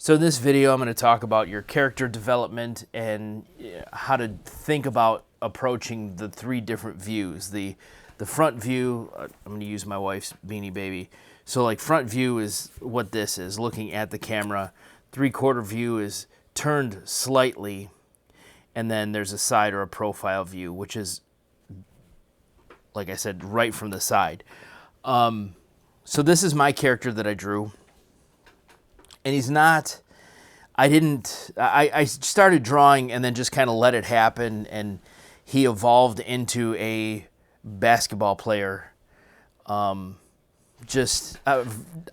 So in this video, I'm going to talk about your character development and how to think about approaching the three different views. The front view, I'm going to use my wife's Beanie Baby. So like front view is what this is, looking at the camera. 3/4 view is turned slightly, and then there's a side or a profile view, which is, like I said, right from the side. So this is my character that I drew. And he's not, I started drawing and then just kind of let it happen, and he evolved into a basketball player. I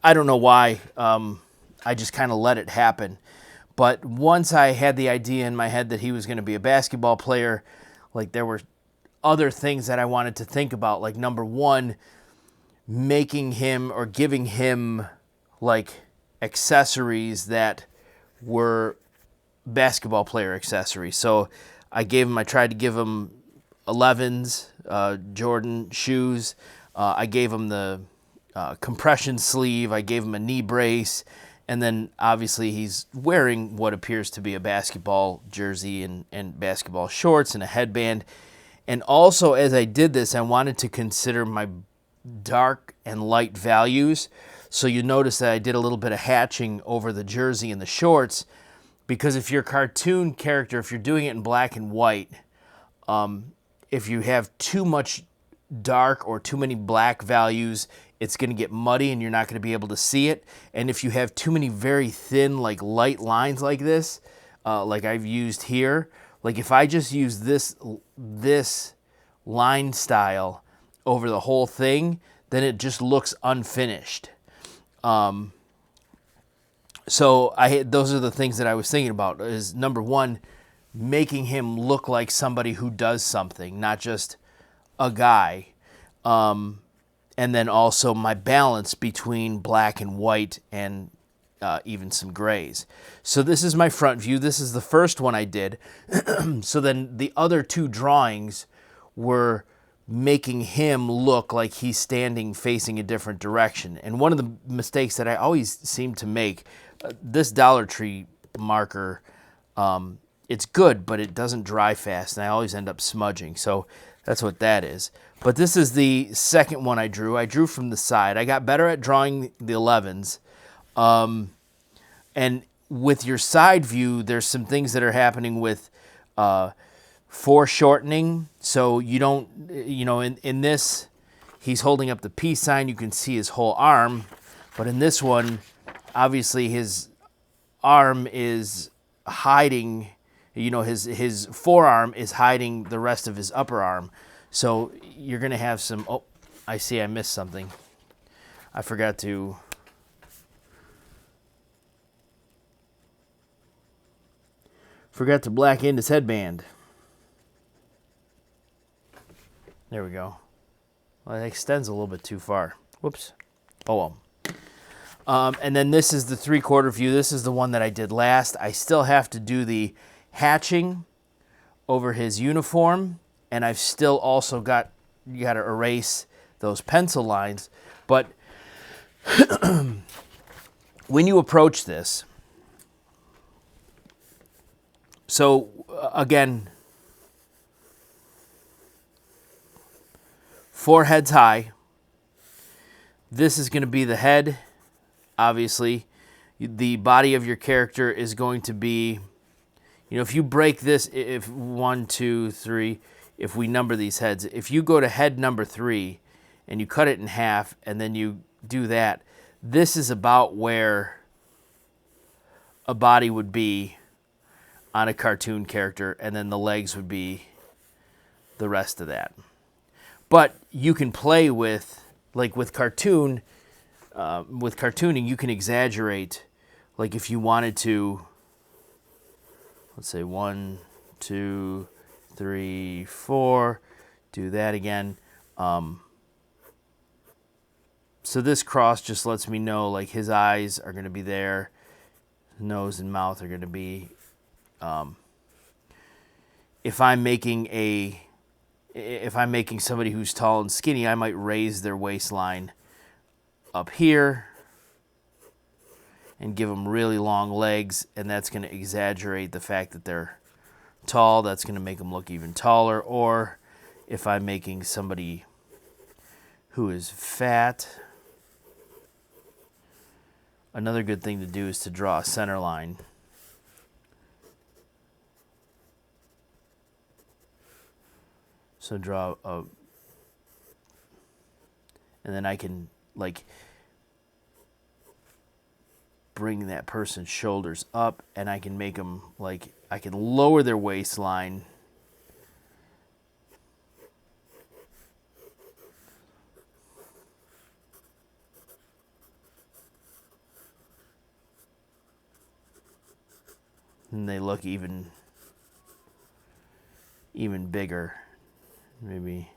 don't know why, I just kind of let it happen. But once I had the idea in my head that he was going to be a basketball player, like there were other things that I wanted to think about, like number one, making him or giving him like accessories that were basketball player accessories. So I tried to give him 11s, Jordan shoes. I gave him the compression sleeve. I gave him a knee brace. And then obviously he's wearing what appears to be a basketball jersey and basketball shorts and a headband. And also, as I did this, I wanted to consider my dark and light values. So you notice that I did a little bit of hatching over the jersey and the shorts, because if you're a cartoon character, if you're doing it in black and white, if you have too much dark or too many black values, it's going to get muddy and you're not going to be able to see it. And if you have too many very thin, like light lines like this, like I've used here, like if I just use this line style over the whole thing, then it just looks unfinished. So those are the things that I was thinking about. Is number one, making him look like somebody who does something, not just a guy. And then also my balance between black and white and even some grays. So this is my front view. This is the first one I did. So then the other two drawings were making him look like he's standing facing a different direction. And one of the mistakes that I always seem to make, this Dollar Tree marker, it's good, but it doesn't dry fast, and I always end up smudging. So that's what that is. But this is the second one I drew. I drew from the side. I got better at drawing the 11s. And with your side view, there's some things that are happening with foreshortening. So you don't, in this, he's holding up the peace sign. You can see his whole arm. But in this one, obviously his arm is hiding, his forearm is hiding the rest of his upper arm. So you're going to have some, oh, I see I missed something. I forgot to black in his headband. There we go. Well, it extends a little bit too far. Whoops. Oh well. And then this is the 3/4 view. This is the one that I did last. I still have to do the hatching over his uniform, and I've still also got, you got to erase those pencil lines. But when you approach this, so again, forehead's high. This is going to be the head, obviously. The body of your character is going to be, if you break this, if 1, 2, 3, if we number these heads, if you go to head number 3 and you cut it in half and then you do that, this is about where a body would be on a cartoon character, and then the legs would be the rest of that. But you can play with, like with cartooning, you can exaggerate. Like if you wanted to, let's say 1, 2, 3, 4, do that again. So this cross just lets me know, like his eyes are going to be there, nose and mouth are going to be. If I'm making somebody who's tall and skinny, I might raise their waistline up here and give them really long legs, and that's going to exaggerate the fact that they're tall. That's going to make them look even taller. Or if I'm making somebody who is fat, another good thing to do is to draw a center line. So draw a, and then I can like bring that person's shoulders up, and I can make them like, I can lower their waistline and they look even bigger. Maybe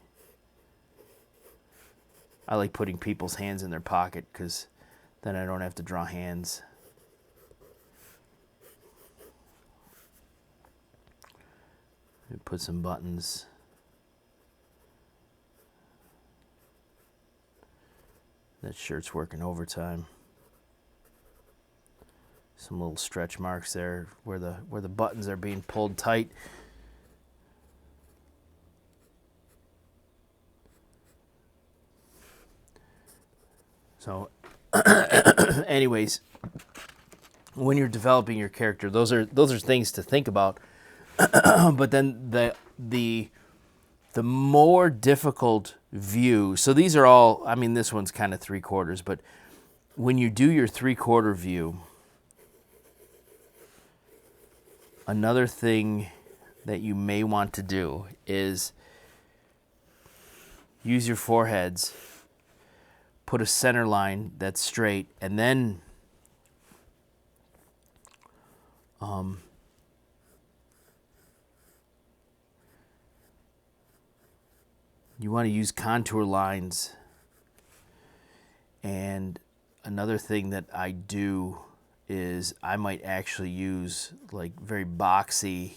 I like putting people's hands in their pocket because then I don't have to draw hands. Put some buttons. That shirt's working overtime. Some little stretch marks there where the buttons are being pulled tight. So anyways, when you're developing your character, those are things to think about. But then the more difficult view, so these are all, I mean, this one's kind of 3/4, but when you do your 3/4 view, another thing that you may want to do is use your foreheads, put a center line that's straight, and then you want to use contour lines. And another thing that I do is I might actually use like very boxy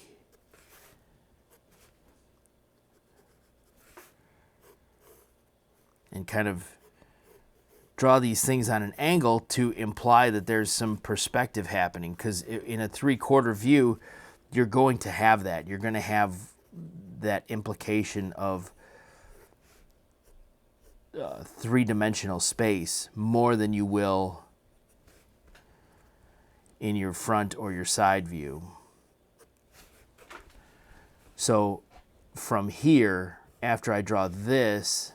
and kind of draw these things on an angle to imply that there's some perspective happening, because in a 3/4 view you're going to have that. You're going to have that implication of three-dimensional space more than you will in your front or your side view. So from here, after I draw this,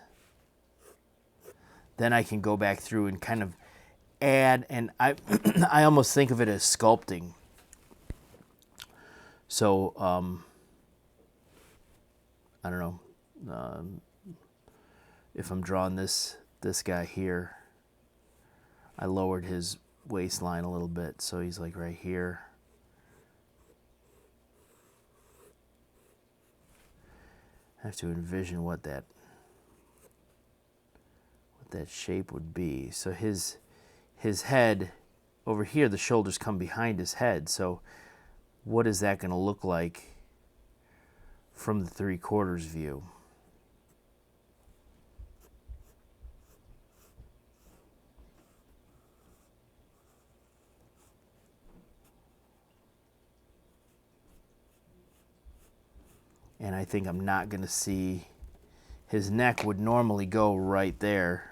then I can go back through and kind of add, and I I almost think of it as sculpting. So I don't know, if I'm drawing this guy here, I lowered his waistline a little bit, so he's like right here. I have to envision what that shape would be. So his head over here, the shoulders come behind his head. So what is that going to look like from the 3/4 view? And I think I'm not going to see, his neck would normally go right there,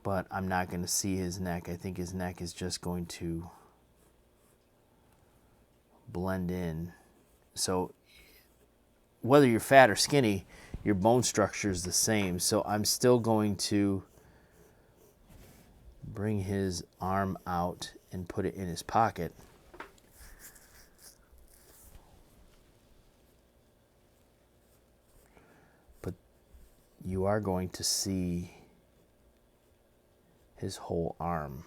but I'm not going to see his neck. I think his neck is just going to blend in. So whether you're fat or skinny, your bone structure is the same. So I'm still going to bring his arm out and put it in his pocket. But you are going to see his whole arm.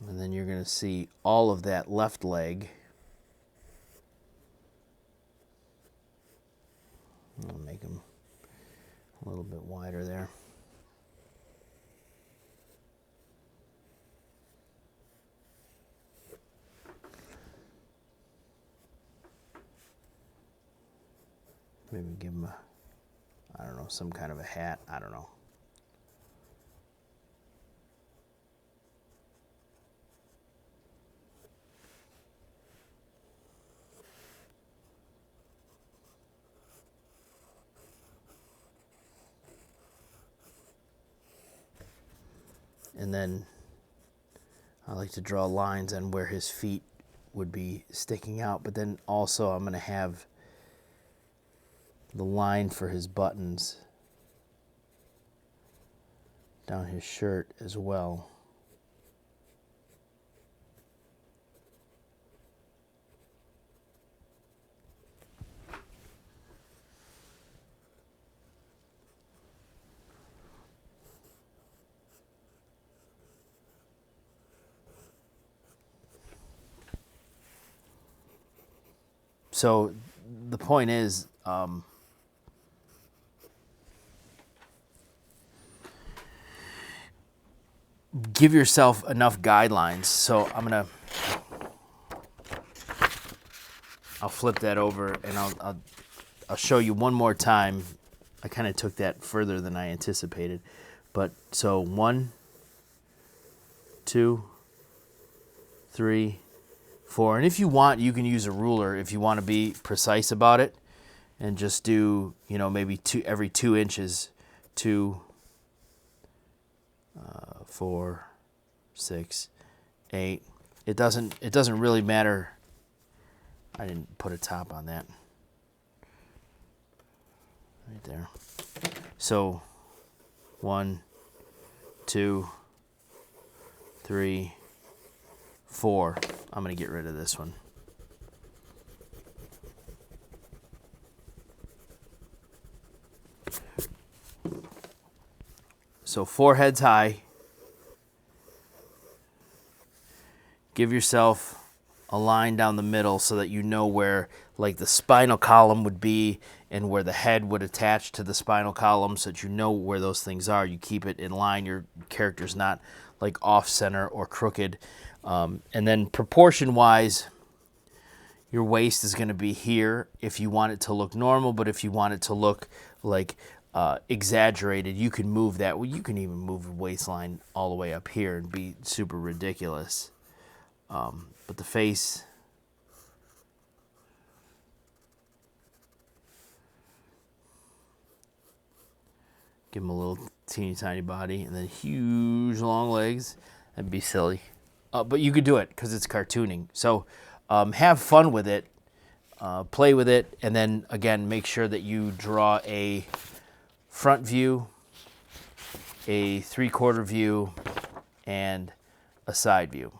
And then you're going to see all of that left leg. A little bit wider there. Maybe give him I don't know, some kind of a hat. I don't know. And then I like to draw lines on where his feet would be sticking out, but then also I'm going to have the line for his buttons down his shirt as well. So the point is, give yourself enough guidelines. So I'll flip that over and I'll show you one more time. I kind of took that further than I anticipated, but so 1, 2, 3, 4, and if you want, you can use a ruler if you want to be precise about it, and just do, you know, maybe every 2 inches, 2, 4, 6, 8. It doesn't really matter. I didn't put a top on that. Right there. So 1, 2, 3, 4. I'm going to get rid of this one. So 4 heads high. Give yourself a line down the middle so that you know where, like, the spinal column would be and where the head would attach to the spinal column, so that you know where those things are. You keep it in line. Your character's not like off center or crooked. And then proportion wise, your waist is going to be here if you want it to look normal, but if you want it to look like exaggerated, you can move that. Well, you can even move the waistline all the way up here and be super ridiculous. But the face, give him a little teeny tiny body and then huge long legs. That'd be silly. But you could do it because it's cartooning. So have fun with it, play with it, and then again, make sure that you draw a front view, a 3/4 view, and a side view.